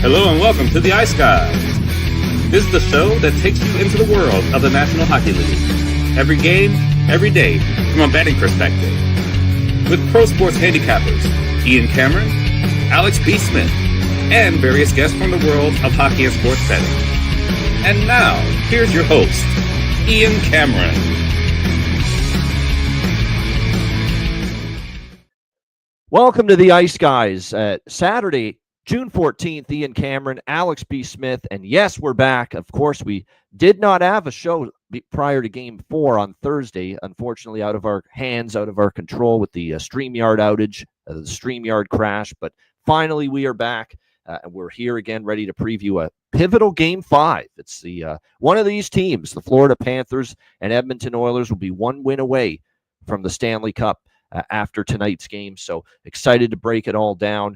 Hello and welcome to the Ice Guys. This is the show that takes you into the world of the National Hockey League. Every game, every day, from a betting perspective. With pro sports handicappers, Ian Cameron, Alex B. Smith, and various guests from the world of hockey and sports betting. And now, here's your host, Ian Cameron. Welcome to the Ice Guys. Saturday, June 14th, Ian Cameron, Alex B. Smith, and yes, we're back. Of course, we did not have a show prior to Game 4 on Thursday, unfortunately out of our hands, out of our control with the StreamYard outage, the StreamYard crash, but finally we are back, and we're here again ready to preview a pivotal Game 5. It's the one of these teams, the Florida Panthers and Edmonton Oilers, will be one win away from the Stanley Cup after tonight's game, so excited to break it all down.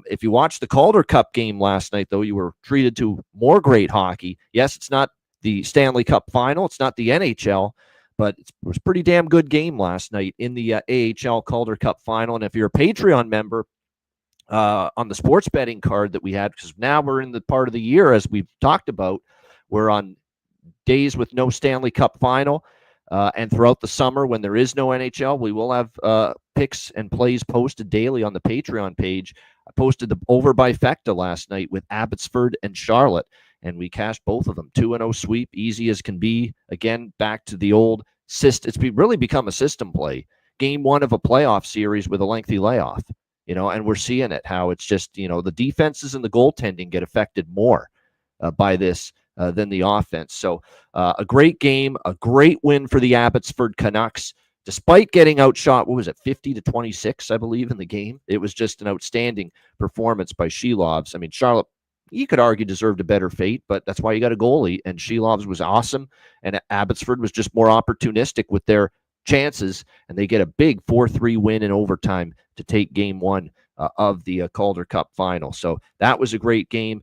If you watched the Calder Cup game last night, though, you were treated to more great hockey. Yes, it's not the Stanley Cup Final. It's not the NHL, but it was a pretty damn good game last night in the AHL Calder Cup Final. And if you're a Patreon member on the sports betting card that we had, because now we're in the part of the year, as we've talked about, we're on days with no Stanley Cup Final. And throughout the summer, when there is no NHL, we will have picks and plays posted daily on the Patreon page. I posted the over by Fecta last night with Abbotsford and Charlotte, and we cashed both of them. 2-0 sweep, easy as can be. Again, back to the old system. It's really become a system play. Game 1 of a playoff series with a lengthy layoff, and we're seeing it, how it's just, the defenses and the goaltending get affected more by this than the offense. So a great game, a great win for the Abbotsford Canucks. Despite getting outshot, 50-26, I believe, in the game. It was just an outstanding performance by Shelovs. I mean, Charlotte, you could argue, deserved a better fate, but that's why you got a goalie, and Shelovs was awesome, and Abbotsford was just more opportunistic with their chances, and they get a big 4-3 win in overtime to take Game 1 of the Calder Cup Final. So that was a great game.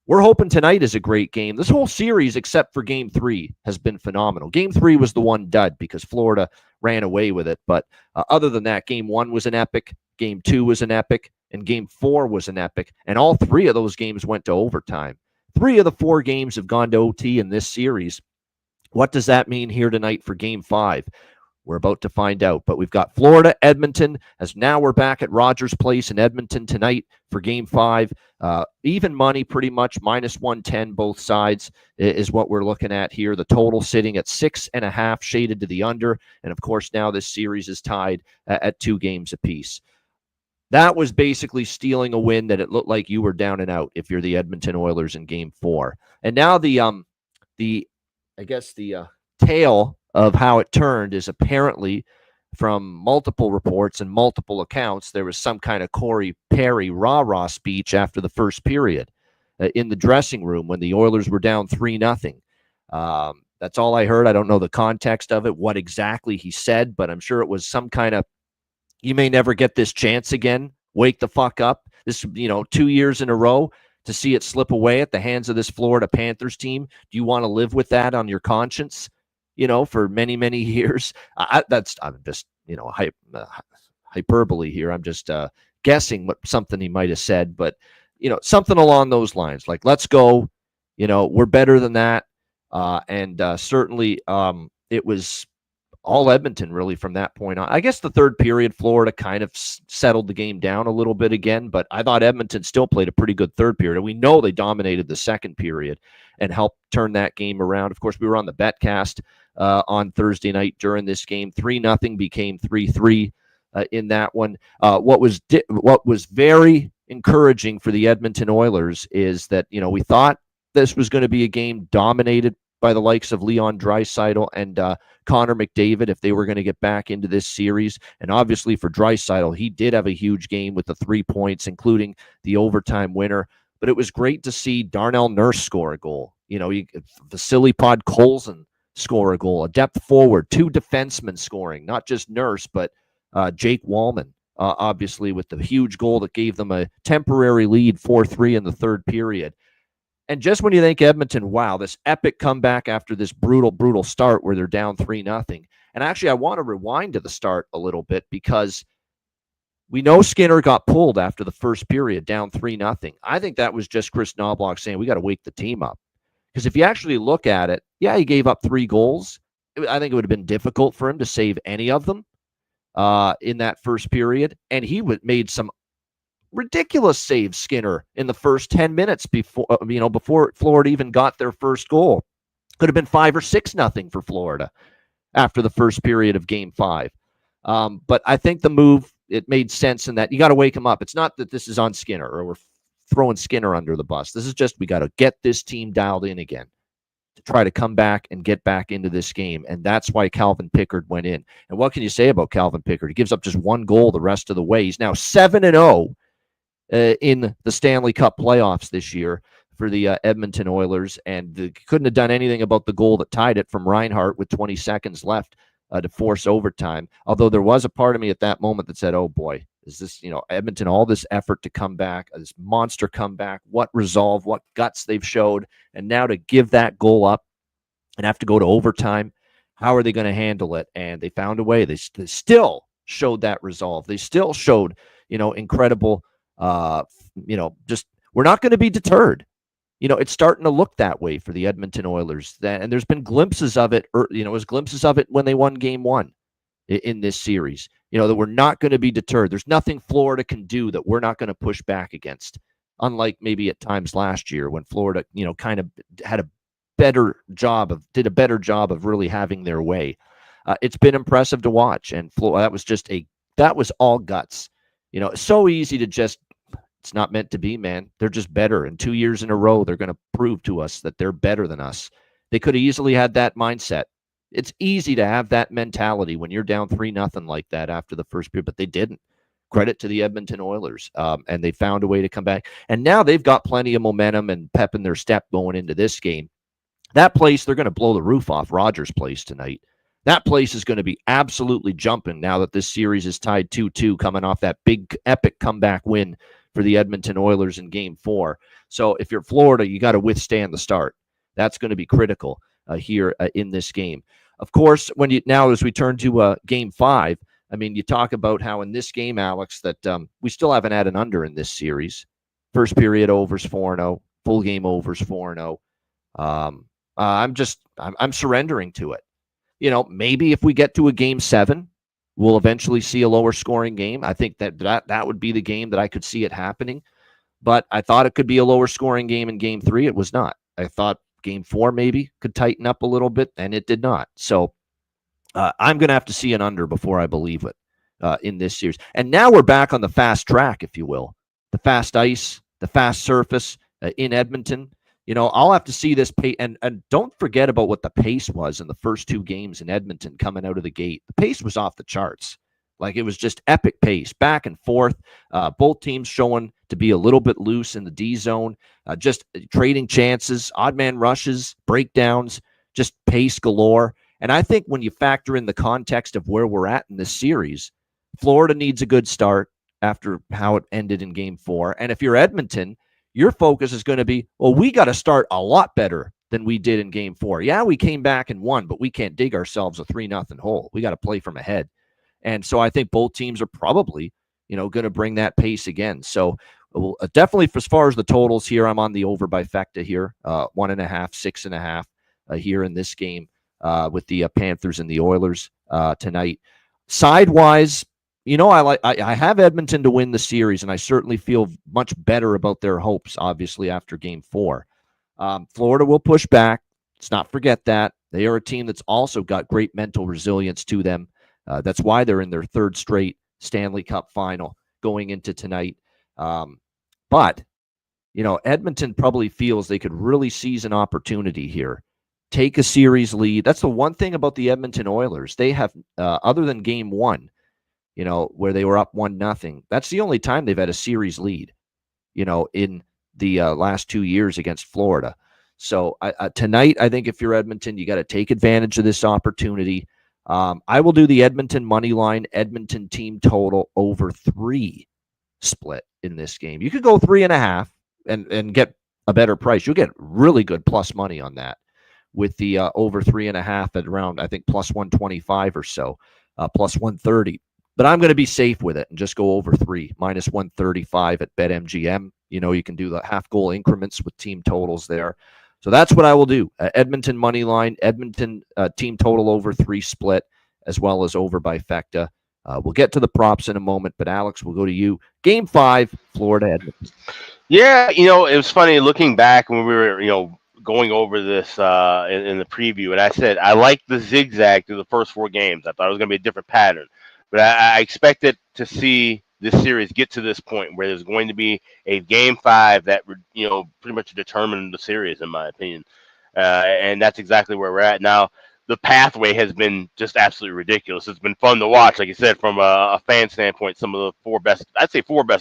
We're hoping tonight is a great game. This whole series, except for Game 3, has been phenomenal. Game 3 was the one dud because Florida ran away with it. But other than that, Game 1 was an epic, Game 2 was an epic, and Game 4 was an epic. And all 3 of those games went to overtime. 3 of the 4 games have gone to OT in this series. What does that mean here tonight for Game 5? We're about to find out, but we've got Florida, Edmonton, as now we're back at Rogers Place in Edmonton tonight for Game 5. Even money, pretty much, -110 both sides is what we're looking at here. The total sitting at 6.5, shaded to the under, and of course now this series is tied at 2 games apiece. That was basically stealing a win that it looked like you were down and out if you're the Edmonton Oilers in Game 4. And now the tale of how it turned is apparently, from multiple reports and multiple accounts, there was some kind of Corey Perry rah-rah speech after the first period in the dressing room when the Oilers were down 3-0. That's all I heard. I don't know the context of it, what exactly he said, but I'm sure it was some kind of, you may never get this chance again, wake the fuck up. This, 2 years in a row to see it slip away at the hands of this Florida Panthers team. Do you want to live with that on your conscience? For many, many years. I'm just, hyperbole here. I'm just guessing what something he might have said, but, something along those lines, like, let's go, we're better than that. And certainly it was all Edmonton really from that point on. I guess the third period, Florida kind of settled the game down a little bit again, but I thought Edmonton still played a pretty good third period. And we know they dominated the second period and helped turn that game around. Of course, we were on the Betcast on Thursday night during this game. 3-0 became 3-3 in that one. What was very encouraging for the Edmonton Oilers is that, we thought this was going to be a game dominated by the likes of Leon Draisaitl and Connor McDavid if they were going to get back into this series. And obviously for Draisaitl, he did have a huge game with the 3 points, including the overtime winner. But it was great to see Darnell Nurse score a goal. Vasily Podkolzin score a goal, a depth forward, 2 defensemen scoring, not just Nurse, but Jake Wallman, obviously, with the huge goal that gave them a temporary lead 4-3 in the third period. And just when you think Edmonton, wow, this epic comeback after this brutal, brutal start where they're down 3-0. And actually, I want to rewind to the start a little bit because We know Skinner got pulled after the first period, down 3-0. I think that was just Chris Knobloch saying, we got to wake the team up. Because if you actually look at it, yeah, he gave up 3 goals. I think it would have been difficult for him to save any of them in that first period. And he made some ridiculous saves, Skinner, in the first 10 minutes before Florida even got their first goal. Could have been 5 or 6-0 for Florida after the first period of Game 5. But I think the move, it made sense in that you got to wake him up. It's not that this is on Skinner or we're throwing Skinner under the bus. This is just we got to get this team dialed in again to try to come back and get back into this game. And that's why Calvin Pickard went in. And what can you say about Calvin Pickard? He gives up just 1 goal the rest of the way. He's now 7-0 in the Stanley Cup playoffs this year for the Edmonton Oilers, and couldn't have done anything about the goal that tied it from Reinhart with 20 seconds left to force overtime. Although there was a part of me at that moment that said, oh boy, is this, Edmonton, all this effort to come back, this monster comeback, what resolve, what guts they've showed, and now to give that goal up and have to go to overtime, how are they going to handle it? And they found a way. They still showed that resolve. They still showed, incredible, just we're not going to be deterred. It's starting to look that way for the Edmonton Oilers. And there's been glimpses of it, glimpses of it when they won Game 1 in this series, that we're not going to be deterred. There's nothing Florida can do that we're not going to push back against, unlike maybe at times last year when Florida, kind of did a better job of really having their way. It's been impressive to watch. And that was all guts. It's so easy to just, it's not meant to be, man. They're just better. And 2 years in a row, they're going to prove to us that they're better than us. They could have easily had that mindset. It's easy to have that mentality when you're down 3-0 like that after the first period, but they didn't. Credit to the Edmonton Oilers. And they found a way to come back. And now they've got plenty of momentum and pep in their step going into this game. That place, they're going to blow the roof off Rogers Place tonight. That place is going to be absolutely jumping now that this series is tied 2-2, coming off that big, epic comeback win for the Edmonton Oilers in Game 4. So if you're Florida, you got to withstand the start. That's going to be critical here in this game. Of course, as we turn to Game 5, you talk about how in this game, Alex, that we still haven't had an under in this series. First period overs 4-0, full game overs 4-0. I'm surrendering to it. Maybe if we get to a Game 7, we'll eventually see a lower scoring game. I think that would be the game that I could see it happening. But I thought it could be a lower scoring game in Game 3. It was not. I thought Game 4 maybe could tighten up a little bit, and it did not. So I'm going to have to see an under before I believe it in this series. And now we're back on the fast track, if you will. The fast ice, the fast surface in Edmonton. I'll have to see this pace. And don't forget about what the pace was in the first 2 games in Edmonton coming out of the gate. The pace was off the charts. Like, it was just epic pace, back and forth. Both teams showing to be a little bit loose in the D zone, just trading chances, odd man rushes, breakdowns, just pace galore. And I think when you factor in the context of where we're at in this series, Florida needs a good start after how it ended in Game 4. And if you're Edmonton, your focus is going to be, well, we got to start a lot better than we did in Game 4. Yeah, we came back and won, but we can't dig ourselves a 3-0 hole. We got to play from ahead. And so I think both teams are probably, going to bring that pace again. So definitely, as far as the totals here, I'm on the over by Fecta here, 1.5, 6.5 here in this game with the Panthers and the Oilers tonight. Sidewise, I have Edmonton to win the series, and I certainly feel much better about their hopes, obviously, after Game 4. Florida will push back. Let's not forget that. They are a team that's also got great mental resilience to them. That's why they're in their 3rd straight Stanley Cup Final going into tonight. But Edmonton probably feels they could really seize an opportunity here. Take a series lead. That's the one thing about the Edmonton Oilers. They have, other than Game 1, where they were up 1-0. That's the only time they've had a series lead, in the last 2 years against Florida. So tonight, I think if you're Edmonton, you got to take advantage of this opportunity. I will do the Edmonton money line, Edmonton team total over 3 split in this game. You could go 3.5 and get a better price. You'll get really good plus money on that with the over 3.5 at around, I think, plus 125 or so, plus 130. But I'm going to be safe with it and just go over 3, minus 135 at BetMGM. You can do the half-goal increments with team totals there. So that's what I will do. Edmonton money line, Edmonton team total over 3 split, as well as over by Fecta. We'll get to the props in a moment, but Alex, we'll go to you. Game 5, Florida Edmonton. Yeah, it was funny looking back when we were, going over this in the preview, and I said I liked the zigzag through the first 4 games. I thought it was going to be a different pattern, but I expected to see this series get to this point where there's going to be a game 5 that would, pretty much determine the series, in my opinion, and that's exactly where we're at now. The pathway has been just absolutely ridiculous. It's been fun to watch, like you said, from a fan standpoint. Some of the 4 best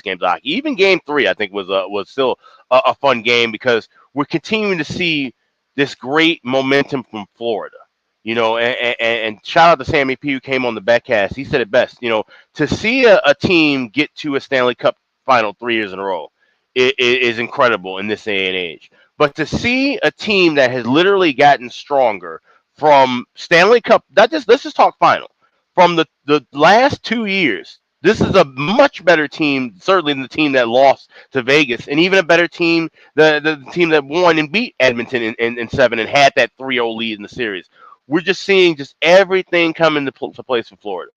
games of hockey. Even Game 3, I think, was still a fun game because we're continuing to see this great momentum from Florida. And shout out to Sammy P, who came on the betcast. He said it best. To see a team get to a Stanley Cup Final 3 years in a row is incredible in this day and age. But to see a team that has literally gotten stronger from Stanley Cup, let's just talk final. From the last 2 years, this is a much better team, certainly than the team that lost to Vegas, and even a better team, the team that won and beat Edmonton in 7 and had that 3-0 lead in the series. We're just seeing just everything come into place for Florida.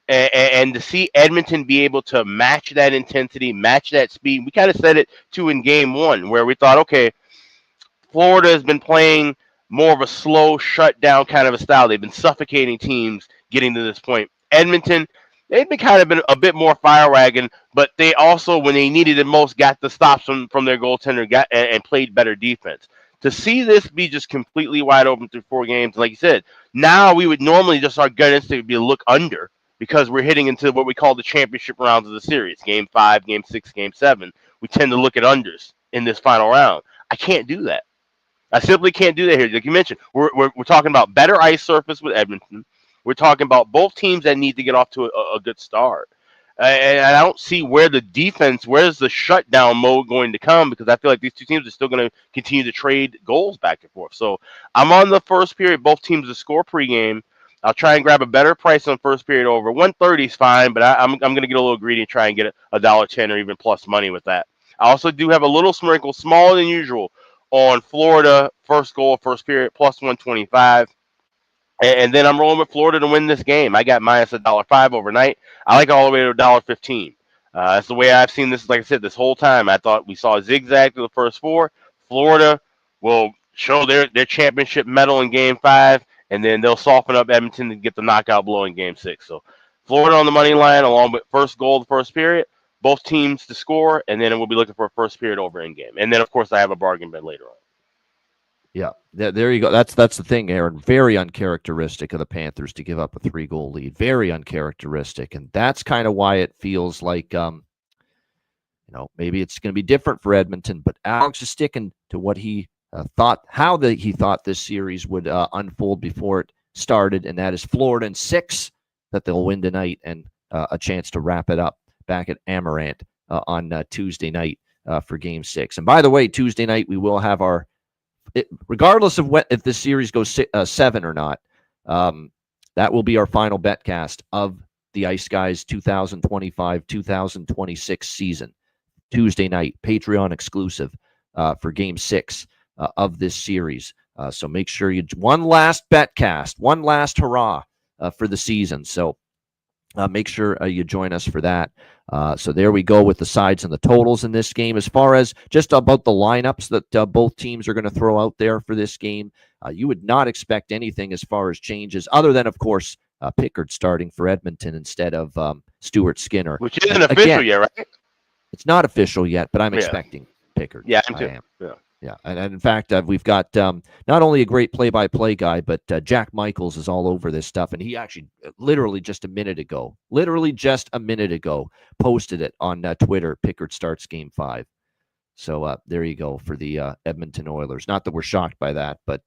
And to see Edmonton be able to match that intensity, match that speed, we kind of said it too in Game 1, where we thought, okay, Florida has been playing more of a slow shutdown kind of a style. They've been suffocating teams getting to this point. Edmonton, they've been a bit more fire wagon, but they also, when they needed it most, got the stops from their goaltender and played better defense. To see this be just completely wide open through 4 games, like you said, now we would normally just our gut instinct would be a look under because we're hitting into what we call the championship rounds of the series. Game 5, Game 6, Game 7. We tend to look at unders in this final round. I can't do that. I simply can't do that here. Like you mentioned, we're talking about better ice surface with Edmonton. We're talking about both teams that need to get off to a good start. And I don't see where's the shutdown mode going to come because I feel like these 2 teams are still going to continue to trade goals back and forth. So I'm on the first period, both teams to score pregame. I'll try and grab a better price on first period over. 130 is fine, but I'm going to get a little greedy and try and get $1.10 or even plus money with that. I also do have a little sprinkle, smaller than usual, on Florida first goal, first period, plus 125. And then I'm rolling with Florida to win this game. I got minus $1.05 overnight. I like all the way to $1.15. That's the way I've seen this, like I said, this whole time. I thought we saw a zigzag through the first 4. Florida will show their championship medal in Game 5, and then they'll soften up Edmonton to get the knockout blow in Game 6. So Florida on the money line, along with first goal of the first period, both teams to score, and then we'll be looking for a first period over in game. And then, of course, I have a bargain bet later on. Yeah, there you go. That's the thing, Aaron. Very uncharacteristic of the Panthers to give up a 3-goal lead. Very uncharacteristic, and that's kind of why it feels like, maybe it's going to be different for Edmonton. But Alex is sticking to what he thought, he thought this series would unfold before it started, and that is Florida in 6 that they'll win tonight and a chance to wrap it up back at Amarant on Tuesday night for Game 6. And by the way, Tuesday night we will have regardless of if this series goes 7 or not, that will be our final betcast of the Ice Guys 2025-2026 season. Tuesday night, Patreon exclusive for Game 6 of this series. So make sure one last betcast, one last hurrah for the season. So make sure you join us for that. So there we go with the sides and the totals in this game. As far as just about the lineups that both teams are going to throw out there for this game, you would not expect anything as far as changes other than, of course, Pickard starting for Edmonton instead of Stuart Skinner. Which isn't official yet, right? It's not official yet, but I'm expecting Pickard. Yeah, I am. Yeah, and in fact, we've got not only a great play-by-play guy, but Jack Michaels is all over this stuff, and he actually literally just a minute ago, posted it on Twitter. Pickard starts Game 5. So there you go for the Edmonton Oilers. Not that we're shocked by that, but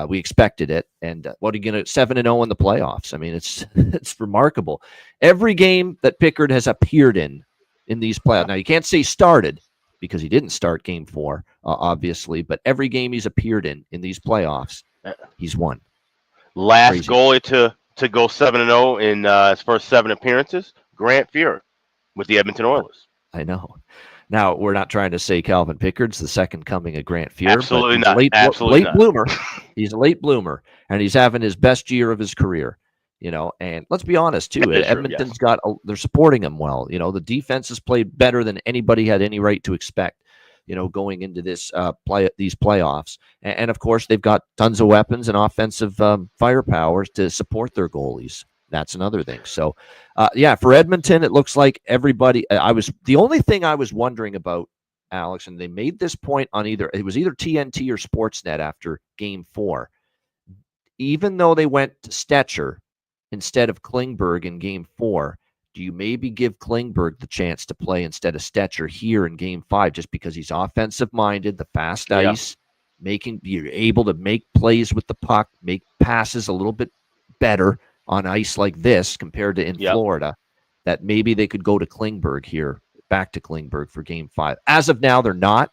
we expected it. And what are you going to 7-0 in the playoffs? I mean, it's remarkable. Every game that Pickard has appeared in these playoffs. Now you can't say started, because he didn't start Game 4, obviously. But every game he's appeared in these playoffs, he's won. Last goalie to to go 7-0 in his first 7 appearances? Grant Fuhr with the Edmonton Oilers. I know. Now, we're not trying to say Calvin Pickard's the second coming of Grant Fuhr, Absolutely but not. he's Absolutely late not. bloomer. He's a late bloomer, and he's having his best year of his career. And let's be honest too. That is true, Edmonton's yes. they're supporting him well. The defense has played better than anybody had any right to expect. Going into these playoffs, and of course they've got tons of weapons and offensive firepower to support their goalies. That's another thing. So, for Edmonton, it looks like everybody. The only thing I was wondering about, Alex, and they made this point on either TNT or Sportsnet after Game 4. Even though they went to Stetcher instead of Klingberg in Game 4, do you maybe give Klingberg the chance to play instead of Stetcher here in Game 5 just because he's offensive-minded, the fast ice, you're able to make plays with the puck, make passes a little bit better on ice like this compared to in Florida, that maybe they could go to Klingberg here, back to Klingberg for Game 5. As of now, they're not.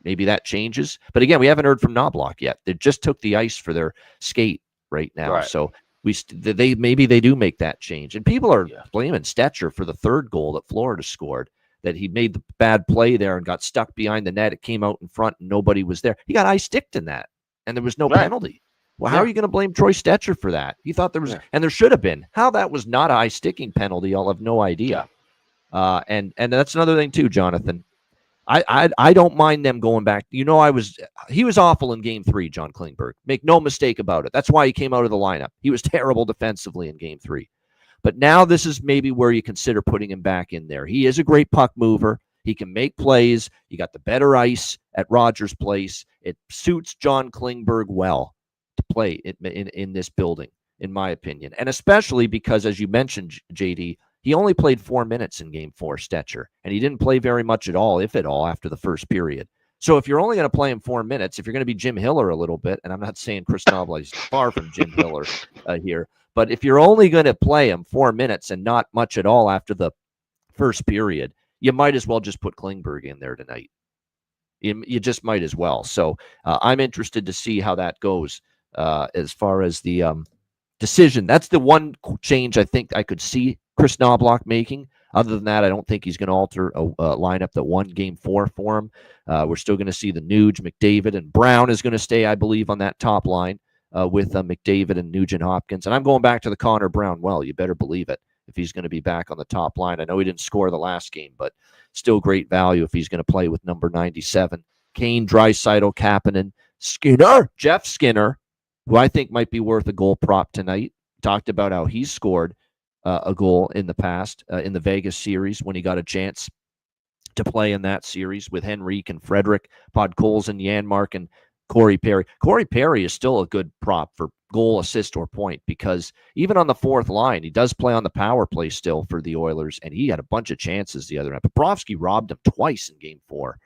Maybe that changes. But again, we haven't heard from Knobloch yet. They just took the ice for their skate right now. Right. So maybe they do make that change. And people are blaming Stetcher for the third goal that Florida scored, that he made the bad play there and got stuck behind the net. It came out in front and nobody was there. He got ice-sticked in that, and there was no penalty. Well, how are you going to blame Troy Stetcher for that? He thought there was, and there should have been. How that was not a ice-sticking penalty, I'll have no idea. And that's another thing too, Jonathan. I don't mind them going back. He was awful in Game 3, John Klingberg. Make no mistake about it. That's why he came out of the lineup. He was terrible defensively in Game 3. But now this is maybe where you consider putting him back in there. He is a great puck mover. He can make plays. You got the better ice at Rogers Place. It suits John Klingberg well to play in this building, in my opinion. And especially because, as you mentioned, JD, he only played 4 minutes in Game 4, Stetcher, and he didn't play very much at all, if at all, after the first period. So if you're only going to play him 4 minutes, if you're going to be Jim Hiller a little bit, and I'm not saying Chris Knobloch is far from Jim Hiller here, but if you're only going to play him 4 minutes and not much at all after the first period, you might as well just put Klingberg in there tonight. You just might as well. So I'm interested to see how that goes as far as the decision. That's the one change I think I could see Chris Knobloch making. Other than that, I don't think he's going to alter a lineup that won Game 4 for him. We're still going to see the Nuge, McDavid, and Brown is going to stay, I believe, on that top line with McDavid and Nugent Hopkins. And I'm going back to the Connor Brown. Well, you better believe it if he's going to be back on the top line. I know he didn't score the last game, but still great value if he's going to play with number 97. Kane, Draisaitl, Kapanen, Skinner, Jeff Skinner, who I think might be worth a goal prop tonight. Talked about how he scored a goal in the past in the Vegas series when he got a chance to play in that series with Henrique and Frederick, Podkolzin, Janmark, and Corey Perry. Corey Perry is still a good prop for goal, assist, or point because even on the fourth line, he does play on the power play still for the Oilers, and he had a bunch of chances the other night. Bobrovsky robbed him twice in Game 4.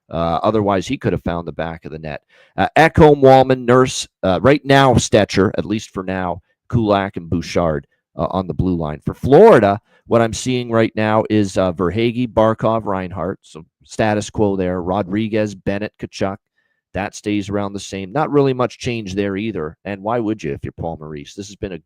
Otherwise, he could have found the back of the net. Ekholm, Wallman, Nurse, right now, Stetcher, at least for now, Kulak, and Bouchard on the blue line. For Florida, what I'm seeing right now is Verhaeghe, Barkov, Reinhart. So status quo there. Rodriguez, Bennett, Kachuk. That stays around the same. Not really much change there either. And why would you if you're Paul Maurice? This has been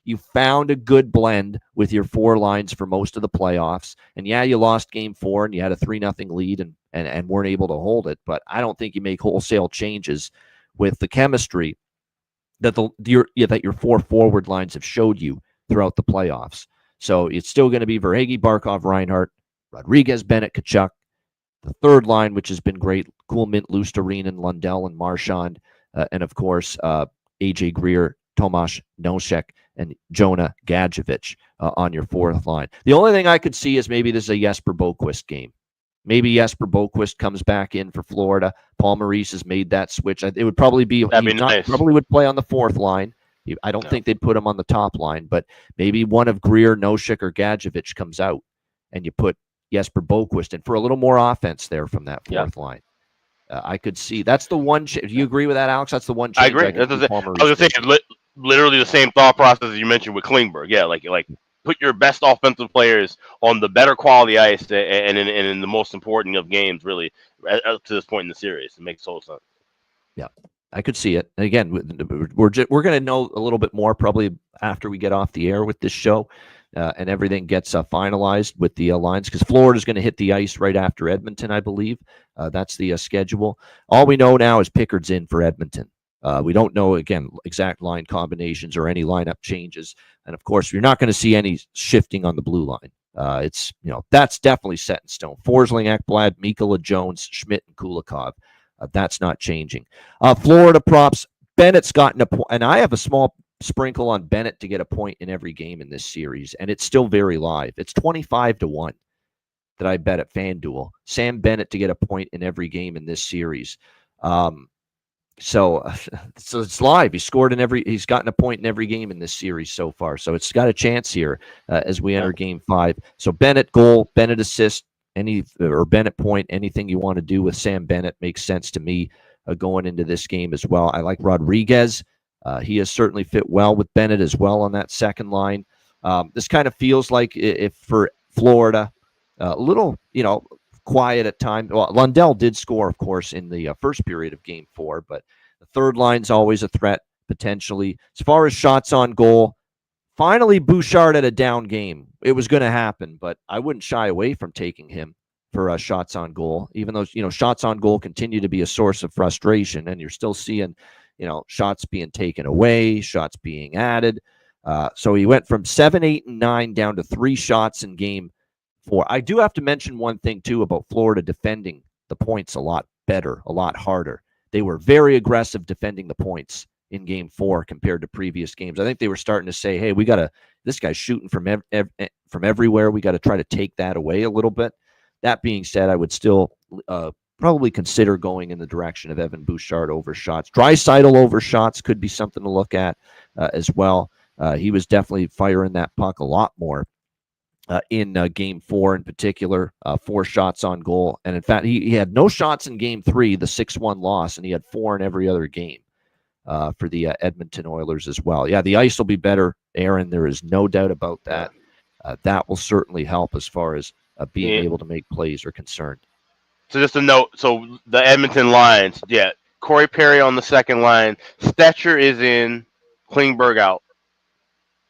you found a good blend with your 4 lines for most of the playoffs. And yeah, you lost Game 4 and you had a 3-0 lead and weren't able to hold it. But I don't think you make wholesale changes with the chemistry that your 4 forward lines have showed you throughout the playoffs. So it's still going to be Verhaeghe, Barkov, Reinhart, Rodriguez, Bennett, Kachuk. The third line, which has been great, Kuhlman, Lustarin, Lundell, and Marchand. And, of course, A.J. Greer, Tomas Nosek, and Jonah Gadjevich on your fourth line. The only thing I could see is maybe this is a Jesper Boquist game. Maybe Jesper Boquist comes back in for Florida. Paul Maurice has made that switch. It would probably be nice. Probably would play on the fourth line. I don't think they'd put him on the top line, but maybe one of Greer, Nosek, or Gadjevich comes out, and you put Jesper Boquist in for a little more offense there from that fourth line. I could see that's the one. Do you agree with that, Alex? That's the one. I agree. I was going to say literally the same thought process as you mentioned with Klingberg. Yeah, like put your best offensive players on the better quality ice and in the most important of games, really, up to this point in the series. It makes total sense. Yeah. I could see it. And again, we're going to know a little bit more probably after we get off the air with this show and everything gets finalized with the lines, because Florida's going to hit the ice right after Edmonton, I believe. That's the schedule. All we know now is Pickard's in for Edmonton. We don't know, again, exact line combinations or any lineup changes. And, of course, you're not going to see any shifting on the blue line. It's, that's definitely set in stone. Forsling, Ekblad, Mikkola, Jones, Schmidt, and Kulikov. That's not changing. Florida props. Bennett's gotten a point, and I have a small sprinkle on Bennett to get a point in every game in this series, and it's still very live. It's 25-1 that I bet at FanDuel. Sam Bennett to get a point in every game in this series. So it's live. He's gotten a point in every game in this series so far. So it's got a chance here as we enter Game 5. So Bennett goal, Bennett assist, or Bennett point, anything you want to do with Sam Bennett makes sense to me going into this game as well. I like Rodriguez. He has certainly fit well with Bennett as well on that second line. This kind of feels like if for Florida, a little, quiet at times. Well, Lundell did score, of course, in the first period of Game 4, but the third line's always a threat potentially. As far as shots on goal, finally Bouchard had a down game. It was going to happen, but I wouldn't shy away from taking him for shots on goal, even though, shots on goal continue to be a source of frustration, and you're still seeing, shots being taken away, shots being added. So he went from 7, 8, and 9 down to 3 shots in Game 4. I do have to mention one thing, too, about Florida defending the points a lot better, a lot harder. They were very aggressive defending the points in Game 4 compared to previous games. I think they were starting to say, hey, this guy's shooting from everywhere. We got to try to take that away a little bit. That being said, I would still probably consider going in the direction of Evan Bouchard over shots. Draisaitl over shots could be something to look at as well. He was definitely firing that puck a lot more in Game 4 in particular, 4 shots on goal. And in fact, he had no shots in Game 3, the 6-1 loss, and he had 4 in every other game for the Edmonton Oilers as well. Yeah, the ice will be better, Aaron. There is no doubt about that. That will certainly help as far as being able to make plays are concerned. So just a note, so the Edmonton lines, Corey Perry on the second line. Stetcher is in, Klingberg out.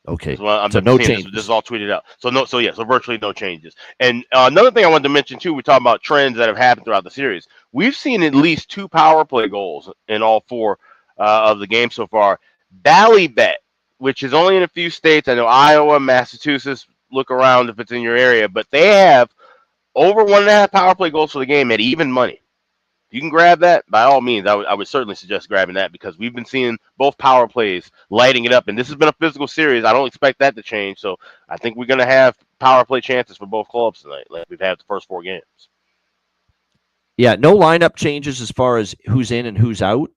Okay, so no changes. This is all tweeted out. So virtually no changes. And another thing I wanted to mention too, we talk about trends that have happened throughout the series. We've seen at least 2 power play goals in all 4 of the games so far. Ballybet, which is only in a few states. I know Iowa, Massachusetts. Look around if it's in your area, but they have over 1.5 power play goals for the game at even money. If you can grab that, by all means, I would certainly suggest grabbing that, because we've been seeing both power plays lighting it up, and this has been a physical series. I don't expect that to change, so I think we're going to have power play chances for both clubs tonight, like we've had the first 4 games. Yeah, no lineup changes as far as who's in and who's out,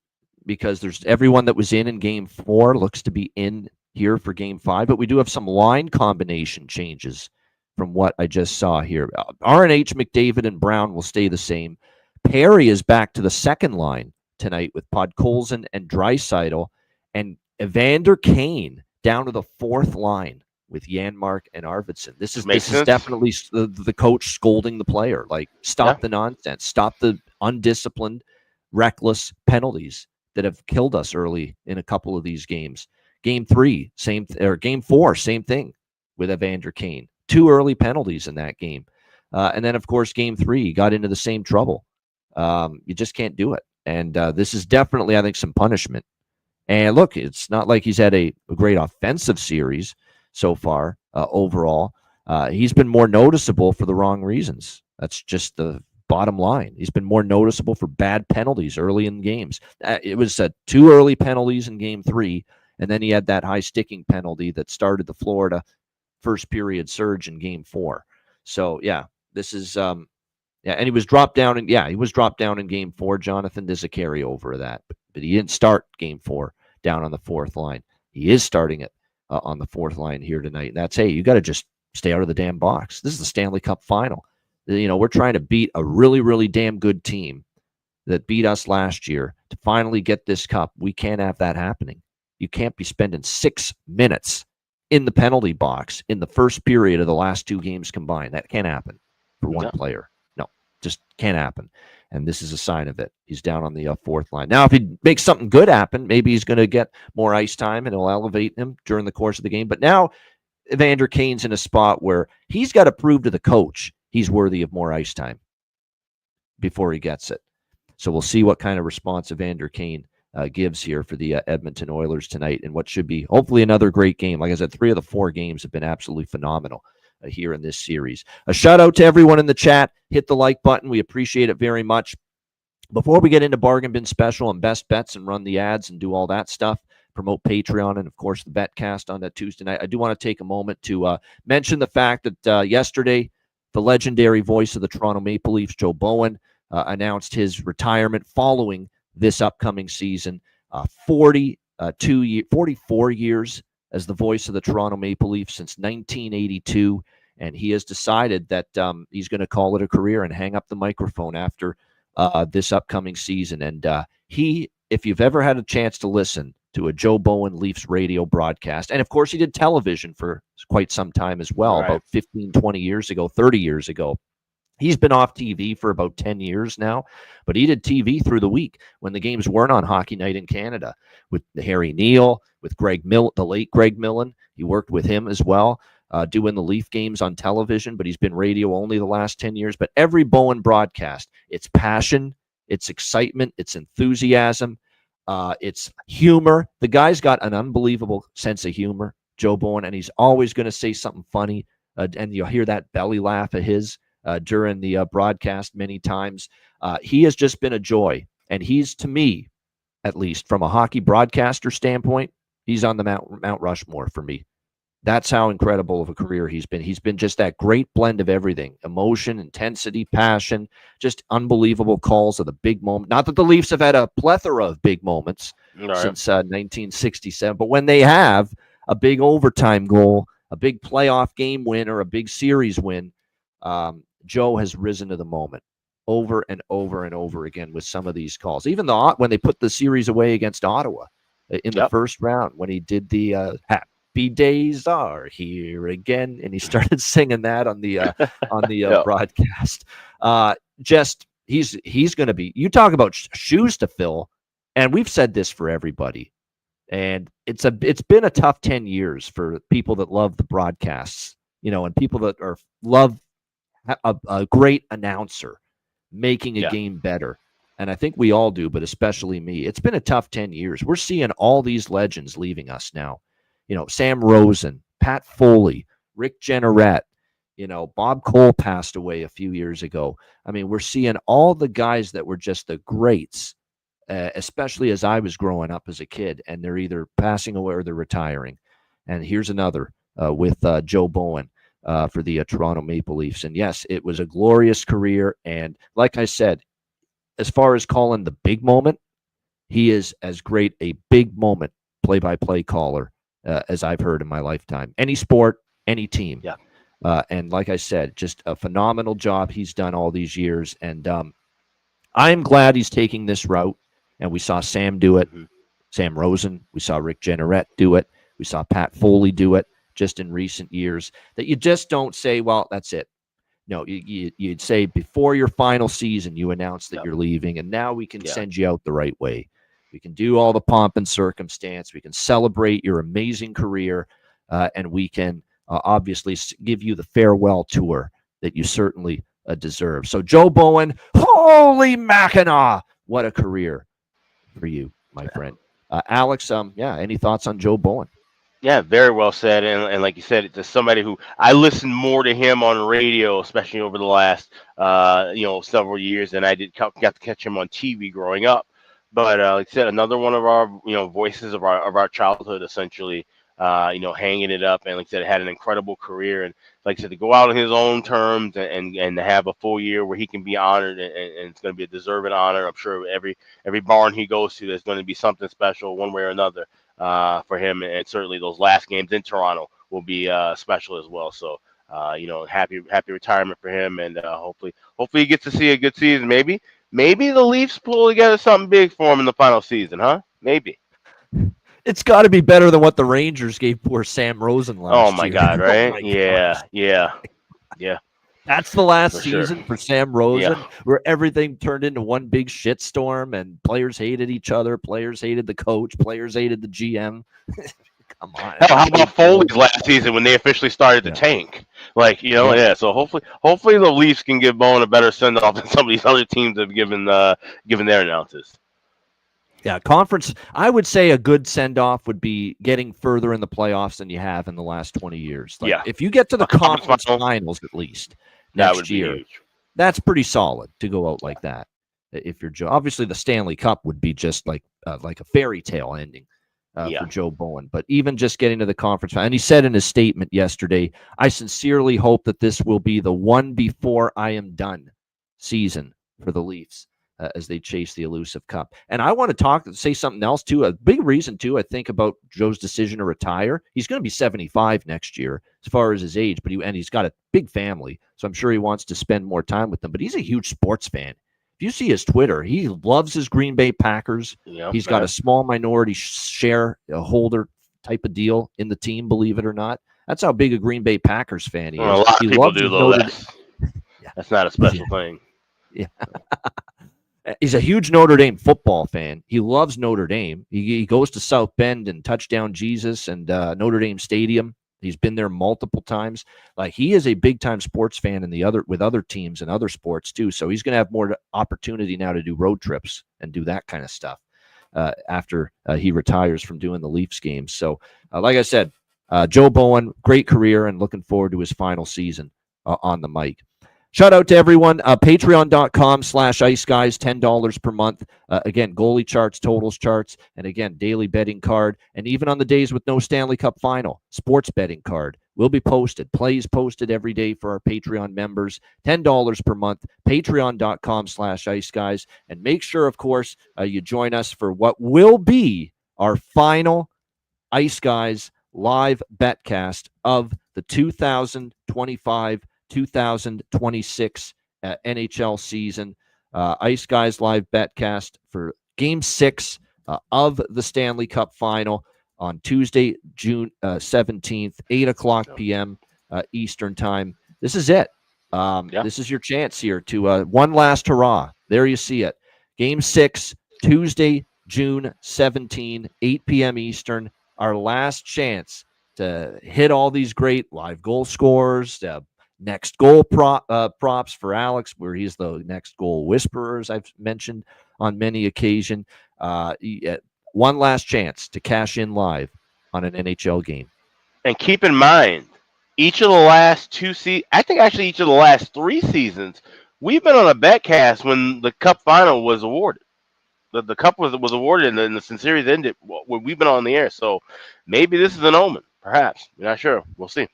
because there's everyone that was in Game 4 looks to be in here for Game 5, but we do have some line combination changes from what I just saw here. RNH, McDavid, and Brown will stay the same. Perry is back to the second line tonight with Podkolzin and Draisaitl, and Evander Kane down to the fourth line with Janmark and Arvidsson. This is definitely the coach scolding the player. Like, stop the nonsense. Stop the undisciplined, reckless penalties that have killed us early in a couple of these games. Game 3, Game 4, same thing with Evander Kane. 2 early penalties in that game. And then, of course, Game 3, he got into the same trouble. You just can't do it. And this is definitely, I think, some punishment. And look, it's not like he's had a great offensive series so far overall. He's been more noticeable for the wrong reasons. That's just the bottom line. He's been more noticeable for bad penalties early in games. It was 2 early penalties in Game 3, and then he had that high sticking penalty that started the Florida first period surge in Game 4. So, yeah, this is and he was dropped down in Game 4, Jonathan. There's a carryover of that, but he didn't start Game 4 down on the fourth line. He is starting it on the fourth line here tonight. And that's, hey, you got to just stay out of the damn box. This is the Stanley Cup Final. We're trying to beat a really, really damn good team that beat us last year to finally get this cup. We can't have that happening. You can't be spending 6 minutes in the penalty box in the first period of the last 2 games combined. That can't happen for one player. No. just can't happen. And this is a sign of it. He's down on the fourth line. Now, if he makes something good happen, maybe he's going to get more ice time and it'll elevate him during the course of the game. But now Evander Kane's in a spot where he's got to prove to the coach he's worthy of more ice time before he gets it. So we'll see what kind of response Evander Kane gives here for the Edmonton Oilers tonight and what should be hopefully another great game. Like I said, 3 of the 4 games have been absolutely phenomenal here in this series. A shout out to everyone in the chat. Hit the like button. We appreciate it very much. Before we get into Bargain Bin Special and Best Bets and run the ads and do all that stuff, promote Patreon and, of course, the Betcast on that Tuesday night, I do want to take a moment to mention the fact that yesterday, the legendary voice of the Toronto Maple Leafs, Joe Bowen, announced his retirement following this upcoming season. 44 years as the voice of the Toronto Maple Leafs since 1982, and he has decided that he's going to call it a career and hang up the microphone after this upcoming season. And if you've ever had a chance to listen to a Joe Bowen Leafs radio broadcast, and of course he did television for quite some time as well, right, about 15, 20 years ago, 30 years ago. He's been off TV for about 10 years now, but he did TV through the week when the games weren't on Hockey Night in Canada with Harry Neal, with the late Greg Millen. He worked with him as well, doing the Leaf games on television, but he's been radio only the last 10 years. But every Bowen broadcast, it's passion, it's excitement, it's enthusiasm, it's humor. The guy's got an unbelievable sense of humor, Joe Bowen, and he's always going to say something funny, and you'll hear that belly laugh of his during the broadcast many times. He has just been a joy, and he's, to me, at least from a hockey broadcaster standpoint, he's on the Mount Rushmore for me. That's how incredible of a career he's been. He's been just that great blend of everything: emotion, intensity, passion, just unbelievable calls of the big moment. Not that the Leafs have had a plethora of big moments since 1967, but when they have a big overtime goal, a big playoff game win, or a big series win, Joe has risen to the moment over and over and over again with some of these calls. Even when they put the series away against Ottawa in the first round, when he did the Happy Days Are Here Again, and he started singing that on the broadcast. He's going to be, you talk about shoes to fill, and we've said this for everybody. And it's been a tough 10 years for people that love the broadcasts, and people that love a great announcer making a game better. And I think we all do, but especially me. It's been a tough 10 years. We're seeing all these legends leaving us now. Sam Rosen, Pat Foley, Rick Jeanneret, Bob Cole passed away a few years ago. I mean, we're seeing all the guys that were just the greats, especially as I was growing up as a kid, and they're either passing away or they're retiring. And here's another with Joe Bowen for the Toronto Maple Leafs. And yes, it was a glorious career. And like I said, as far as calling the big moment, he is as great a big moment play-by-play caller as I've heard in my lifetime. Any sport, any team. Yeah. And like I said, just a phenomenal job he's done all these years. And I'm glad he's taking this route. And we saw Sam do it. Mm-hmm. Sam Rosen. We saw Rick Jeanneret do it. We saw Pat Foley do it just in recent years. That you just don't say, well, that's it. No, you'd say before your final season, you announce that you're leaving, and now we can send you out the right way. We can do all the pomp and circumstance. We can celebrate your amazing career, and we can obviously give you the farewell tour that you certainly deserve. So, Joe Bowen, holy Mackinac, what a career for you, my friend. Alex, any thoughts on Joe Bowen? Yeah, very well said. And like you said, it's somebody who I listened more to him on radio, especially over the last, several years than I got to catch him on TV growing up. But like I said, another one of our, voices of our childhood, essentially, hanging it up. And like I said, had an incredible career. And like I said, to go out on his own terms and to have a full year where he can be honored, and it's going to be a deserving honor. I'm sure every barn he goes to, there's going to be something special one way or another for him. And certainly those last games in Toronto will be special as well. So, happy retirement for him. And hopefully he gets to see a good season. Maybe the Leafs pull together something big for him in the final season, huh? Maybe. It's got to be better than what the Rangers gave poor Sam Rosen last year. God, right? Yeah. That's the last For sure. season for Sam Rosen, Yeah. where everything turned into one big shitstorm and players hated each other, players hated the coach, players hated the GM. Come on. Hell, how about Foley's last season when they officially started to tank? Like, Yeah. So hopefully the Leafs can give Bowen a better send off than some of these other teams have given their announcers. Yeah, conference. I would say a good send off would be getting further in the playoffs than you have in the last 20 years. Like, if you get to the conference finals at least next year, huge. That's pretty solid to go out like that. If you're Joe, obviously the Stanley Cup would be just like a fairy tale ending for Joe Bowen. But even just getting to the conference final, and he said in his statement yesterday, "I sincerely hope that this will be the one before I am done season for the Leafs." As they chase the elusive cup. And I want to say something else too. A big reason too, I think, about Joe's decision to retire. He's going to be 75 next year as far as his age, but he's got a big family. So I'm sure he wants to spend more time with them, but he's a huge sports fan. If you see his Twitter, he loves his Green Bay Packers. He's got a small minority share holder type of deal in the team, believe it or not. That's how big a Green Bay Packers fan he is. A lot of people do, though. That's not a special thing. Yeah. He's a huge Notre Dame football fan. He loves Notre Dame. He goes to South Bend and Touchdown Jesus and Notre Dame Stadium. He's been there multiple times. Like, he is a big-time sports fan with other teams and other sports too. So he's going to have more opportunity now to do road trips and do that kind of stuff after he retires from doing the Leafs games. So, like I said, Joe Bowen, great career, and looking forward to his final season on the mic. Shout out to everyone. Patreon.com/Ice Guys, $10 per month. Again, goalie charts, totals charts, and again, daily betting card. And even on the days with no Stanley Cup Final, sports betting card will be posted. Plays posted every day for our Patreon members. $10 per month. Patreon.com/Ice Guys. And make sure, of course, you join us for what will be our final Ice Guys live betcast of the 2025-2026 NHL season. Ice Guys live betcast for Game 6 of the Stanley Cup Final on Tuesday, June 17th, 8 o'clock p.m. Eastern Time. This is it. This is your chance here to one last hurrah. There you see it. Game 6, Tuesday, June 17, 8 p.m. Eastern. Our last chance to hit all these great live goal scorers, next goal props for Alex, where he's the next goal whisperer, as I've mentioned on many occasions. One last chance to cash in live on an NHL game. And keep in mind, each of the last each of the last 3 seasons, we've been on a betcast when the Cup Final was awarded. The Cup was awarded and the series ended when we've been on the air. So maybe this is an omen. Perhaps. We're not sure. We'll see.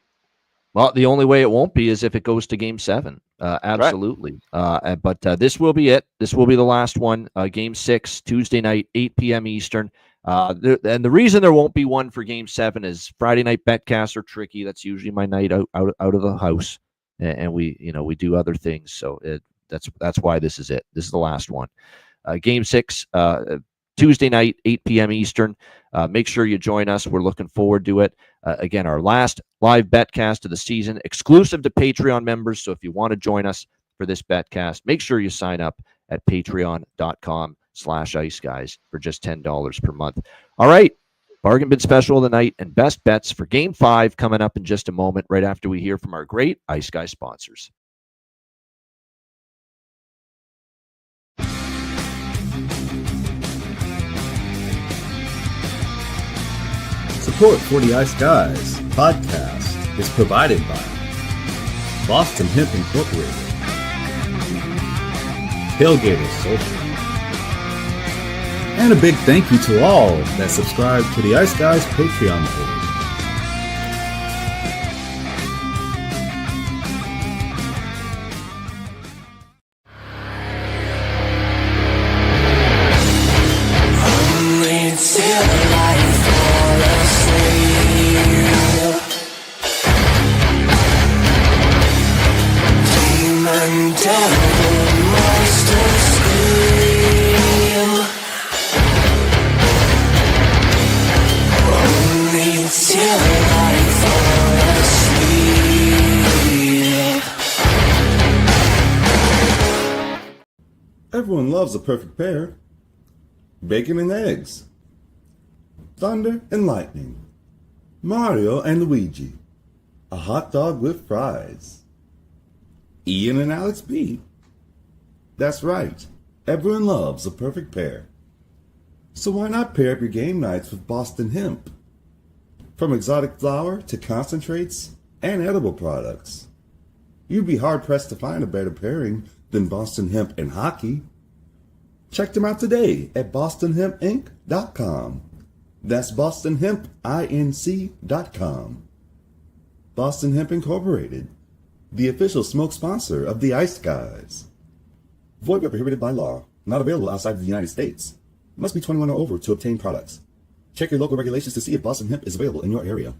Well, the only way it won't be is if it goes to Game 7. Absolutely. Right. But this will be it. This will be the last one. Game 6, Tuesday night, 8 p.m. Eastern. And the reason there won't be one for Game 7 is Friday night betcasts are tricky. That's usually my night out of the house, and we do other things. So that's why this is it. This is the last one. Game 6, Tuesday night, 8 p.m. Eastern. Make sure you join us. We're looking forward to it. Again, our last live betcast of the season, exclusive to Patreon members. So if you want to join us for this betcast, make sure you sign up at patreon.com/Ice Guys for just $10 per month. All right. Bargain bin special of the night and best bets for Game 5 coming up in just a moment, right after we hear from our great Ice Guys sponsors. Support for the Ice Guys podcast is provided by Boston Hemp Incorporated, Tailgaters Social, and a big thank you to all that subscribe to the Ice Guys Patreon page. Everyone loves a perfect pair. Bacon and eggs. Thunder and lightning. Mario and Luigi. A hot dog with fries. Ian and Alex B. That's right. Everyone loves a perfect pair. So why not pair up your game nights with Boston Hemp? From exotic flower to concentrates and edible products. You'd be hard-pressed to find a better pairing than Boston Hemp and hockey. Check them out today at bostonhempinc.com. That's bostonhempinc.com. Boston Hemp Incorporated, the official smoke sponsor of the Ice Guys. Void where prohibited by law. Not available outside of the United States. Must be 21 or over to obtain products. Check your local regulations to see if Boston Hemp is available in your area.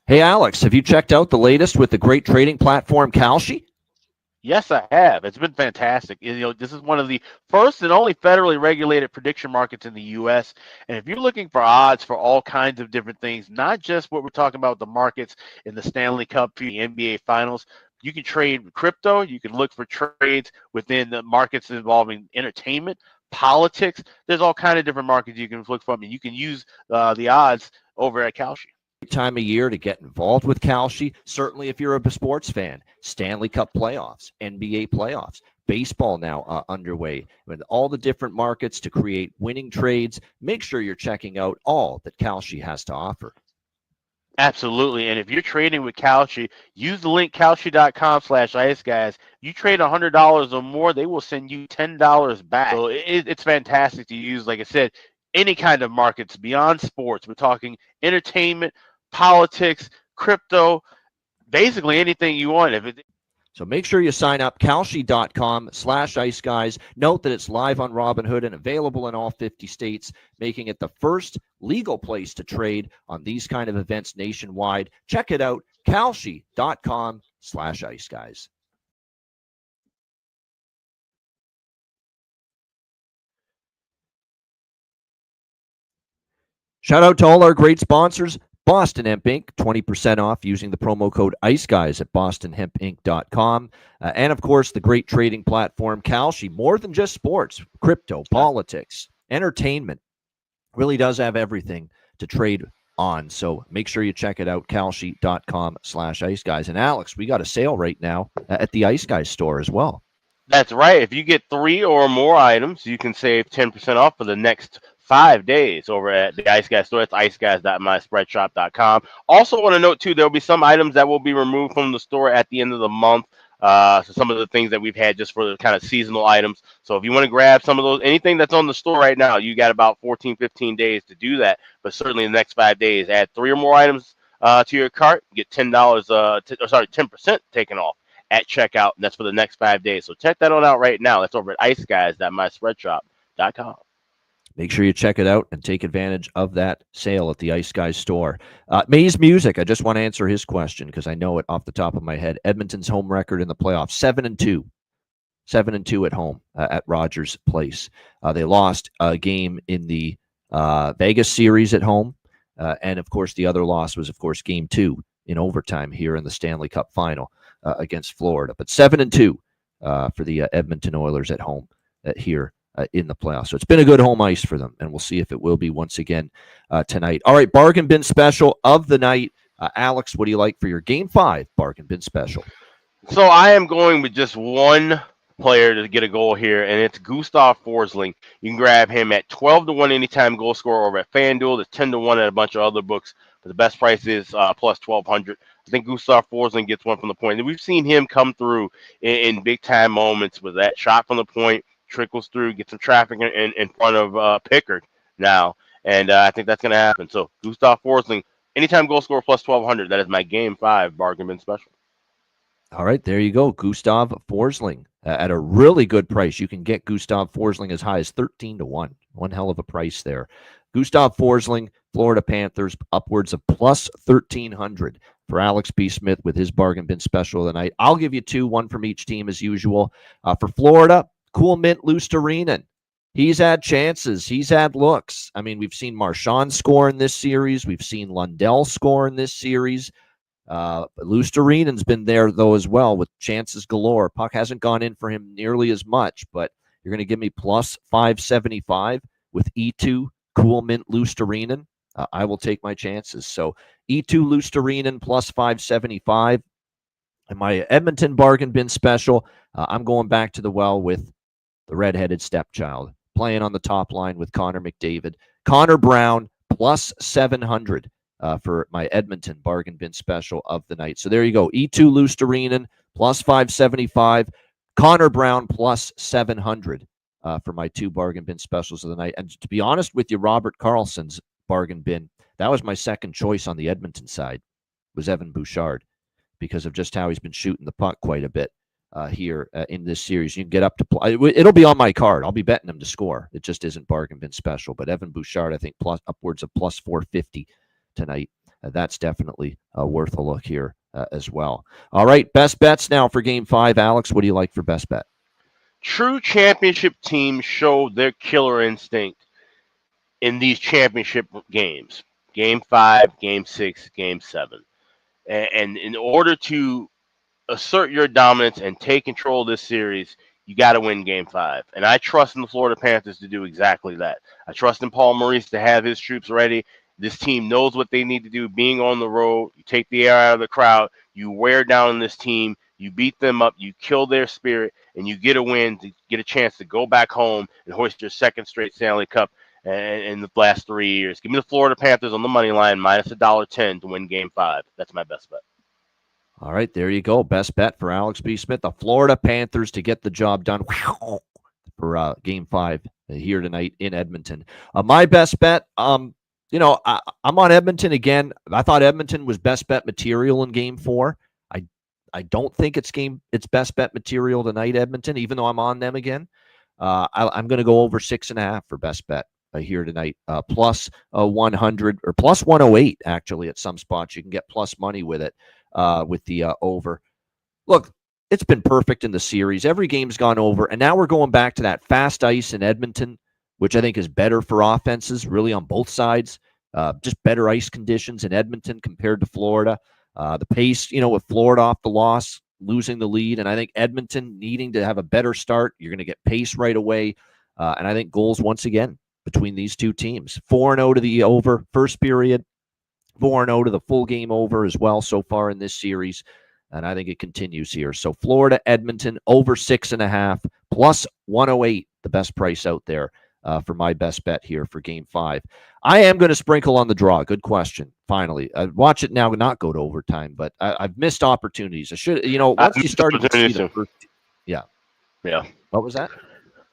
Hey, Alex, have you checked out the latest with the great trading platform Kalshi? Yes, I have. It's been fantastic. This is one of the first and only federally regulated prediction markets in the U.S. And if you're looking for odds for all kinds of different things, not just what we're talking about, the markets in the Stanley Cup, the NBA Finals, you can trade with crypto. You can look for trades within the markets involving entertainment, politics. There's all kinds of different markets you can look from, and you can use the odds over at Kalshi. Time of year to get involved with Kalshi. Certainly if you're a sports fan. Stanley Cup playoffs, NBA playoffs, baseball now underway, with all the different markets to create winning trades. Make sure you're checking out all that Kalshi has to offer. Absolutely. And if you're trading with Kalshi, use the link kalshi.com/iceguys. You trade $100 or more, they will send you $10 back. So it's fantastic to use, like I said, any kind of markets beyond sports. We're talking entertainment, politics, crypto, basically anything you want. So make sure you sign up, kalshi.com/iceguys. Note that it's live on Robinhood and available in all 50 states, making it the first legal place to trade on these kind of events nationwide. Check it out, kalshi.com/iceguys. Shout out to all our great sponsors. Boston Hemp Inc., 20% off using the promo code IceGuys at bostonhempinc.com. And, of course, the great trading platform Kalshi. More than just sports, crypto, politics, entertainment. Really does have everything to trade on. So make sure you check it out, kalshi.com/iceguys. And, Alex, we got a sale right now at the Ice Guys store as well. That's right. If you get 3 or more items, you can save 10% off for the next 5 days over at the Ice Guys store. It's iceguys.myspreadshop.com. Also want to note, too, there will be some items that will be removed from the store at the end of the month. So some of the things that we've had just for the kind of seasonal items. So if you want to grab some of those, anything that's on the store right now, you got about 14, 15 days to do that. But certainly in the next 5 days, add 3 or more items to your cart, get $10% taken off at checkout. And that's for the next 5 days. So check that on out right now. That's over at iceguys.myspreadshop.com. Make sure you check it out and take advantage of that sale at the Ice Guys store. Maze Music, I just want to answer his question because I know it off the top of my head. Edmonton's home record in the playoffs, 7-2. 7-2 at home at Rogers Place. They lost a game in the Vegas series at home. And, of course, the other loss was, of course, Game 2 in overtime here in the Stanley Cup Final against Florida. But 7-2 for the Edmonton Oilers at home here in the playoffs. So it's been a good home ice for them, and we'll see if it will be once again tonight. All right, bargain bin special of the night. Alex, what do you like for your Game 5 bargain bin special? So I am going with just one player to get a goal here, and it's Gustav Forsling. You can grab him at 12-1 anytime goal scorer over at FanDuel. It's 10-1 at a bunch of other books, but the best price is plus 1,200. I think Gustav Forsling gets one from the point. And we've seen him come through in big-time moments with that shot from the point, trickles through, get some traffic in front of Pickard now, and I think that's going to happen. So Gustav Forsling, anytime goal scorer plus 1,200. That is my Game 5 bargain bin special. All right, there you go. Gustav Forsling at a really good price. You can get Gustav Forsling as high as 13-1. One hell of a price there. Gustav Forsling, Florida Panthers, upwards of plus 1,300 for Alex B. Smith with his bargain bin special of the night. I'll give you 2, one from each team as usual. For Florida, Cool Mint Luostarinen. He's had chances. He's had looks. I mean, we've seen Marchand score in this series. We've seen Lundell score in this series. Luostarinen's been there, though, as well, with chances galore. Puck hasn't gone in for him nearly as much, but You're going to give me plus 575 with E2 Cool Mint Lusterinen. I will take my chances. So E2 Lusterinen plus 575. And my Edmonton bargain bin special, I'm going back to the well with the redheaded stepchild, playing on the top line with Connor McDavid. Connor Brown plus 700 for my Edmonton bargain bin special of the night. So there you go. E2 Lusterinen plus 575. Connor Brown plus 700 for my 2 bargain bin specials of the night. And to be honest with you, Robert Carlson's bargain bin, that was my second choice on the Edmonton side, was Evan Bouchard, because of just how he's been shooting the puck quite a bit here in this series. You can get up to it'll be on my card. I'll be betting him to score. It just isn't bargain bin special. But Evan Bouchard, I think upwards of plus 450 tonight. That's definitely worth a look here as well. All right, best bets now for Game 5. Alex, what do you like for best bet? True championship teams show their killer instinct in these championship games. Game 5, Game 6, Game 7. And in order to assert your dominance and take control of this series, you got to win Game 5. And I trust in the Florida Panthers to do exactly that. I trust in Paul Maurice to have his troops ready. This team knows what they need to do being on the road. You take the air out of the crowd. You wear down this team. You beat them up. You kill their spirit. And you get a win to get a chance to go back home and hoist your second straight Stanley Cup in the last 3 years. Give me the Florida Panthers on the money line, minus $1.10 to win Game 5. That's my best bet. All right, there you go. Best bet for Alex B. Smith. The Florida Panthers to get the job done for Game 5 here tonight in Edmonton. My best bet, I'm on Edmonton again. I thought Edmonton was best bet material in Game 4. I don't think it's best bet material tonight, Edmonton, even though I'm on them again. I'm going to go over 6.5 for best bet here tonight. Plus 100 or plus 108, actually, at some spots. You can get plus money with it. With the over. Look, it's been perfect in the series. Every game's gone over, and now we're going back to that fast ice in Edmonton, which I think is better for offenses, really on both sides. Just better ice conditions in Edmonton compared to Florida. The pace, with Florida off the loss, losing the lead, and I think Edmonton needing to have a better start. You're going to get pace right away, and I think goals once again between these two teams. 4-0 to the over, first period. 4-0 to the full game over as well so far in this series, and I think it continues here. So Florida, Edmonton, over 6.5, plus 108, the best price out there for my best bet here for Game 5. I am going to sprinkle on the draw. Good question. Finally, watch it now not go to overtime, but I've missed opportunities. I should, once you started to see the first, yeah. What was that?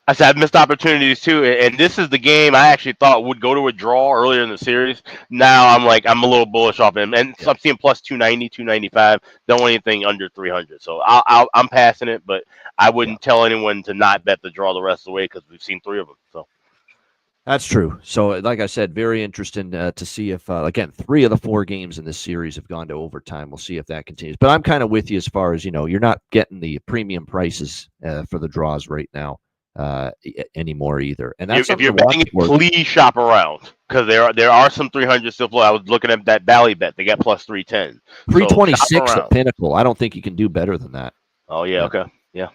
I said I've missed opportunities too, and this is the game I actually thought would go to a draw earlier in the series. Now I'm a little bullish off him, and I'm seeing plus 290, 295. Don't want anything under 300, so I'm passing it. But I wouldn't tell anyone to not bet the draw the rest of the way because we've seen 3 of them. So that's true. So, like I said, very interesting to see if again 3 of the 4 games in this series have gone to overtime. We'll see if that continues. But I'm kind of with you as far as you're not getting the premium prices for the draws right now. Anymore either, and that's if you're betting it, please shop around because there are some 300 still flow. I was looking at that Bally bet; they got plus 310, 326 at Pinnacle. I don't think you can do better than that. Oh yeah, okay, yeah.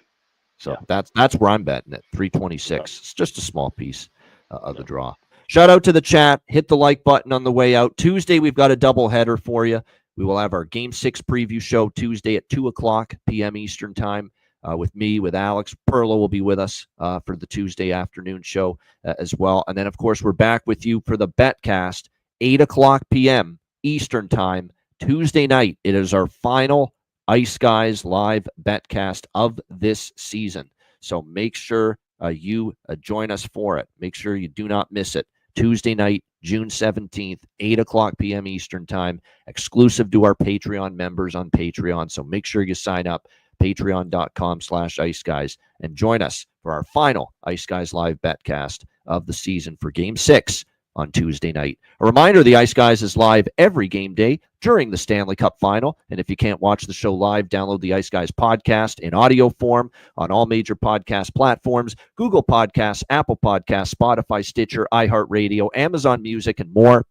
So that's where I'm betting at 326. It's just a small piece of the draw. Shout out to the chat. Hit the like button on the way out. Tuesday we've got a double header for you. We will have our Game 6 preview show Tuesday at 2:00 p.m. Eastern time. With me, with Alex. Perlo will be with us for the Tuesday afternoon show as well. And then, of course, we're back with you for the Betcast, 8:00 p.m. Eastern time, Tuesday night. It is our final Ice Guys live Betcast of this season. So make sure you join us for it. Make sure you do not miss it. Tuesday night, June 17th, 8:00 p.m. Eastern time, exclusive to our Patreon members on Patreon. So make sure you sign up. Patreon.com/Ice Guys and join us for our final Ice Guys Live Betcast of the season for Game 6 on Tuesday night. A reminder, the Ice Guys is live every game day during the Stanley Cup Final. And if you can't watch the show live, download the Ice Guys podcast in audio form on all major podcast platforms, Google Podcasts, Apple Podcasts, Spotify, Stitcher, iHeartRadio, Amazon Music, and more.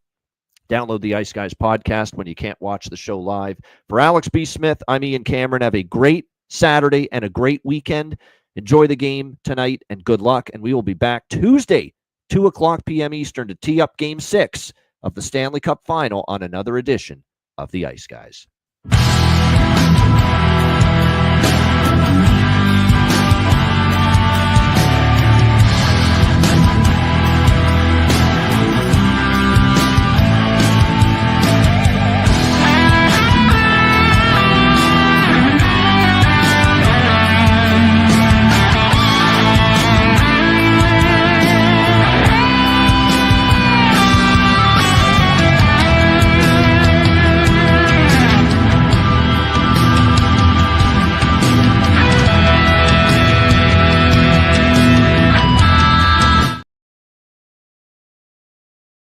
Download the Ice Guys podcast when you can't watch the show live. For Alex B. Smith, I'm Ian Cameron. Have a great Saturday and a great weekend, Enjoy the game tonight and good luck. And we will be back Tuesday, 2 o'clock p.m. Eastern, to tee up Game 6 of the Stanley Cup Final on another edition of the Ice Guys.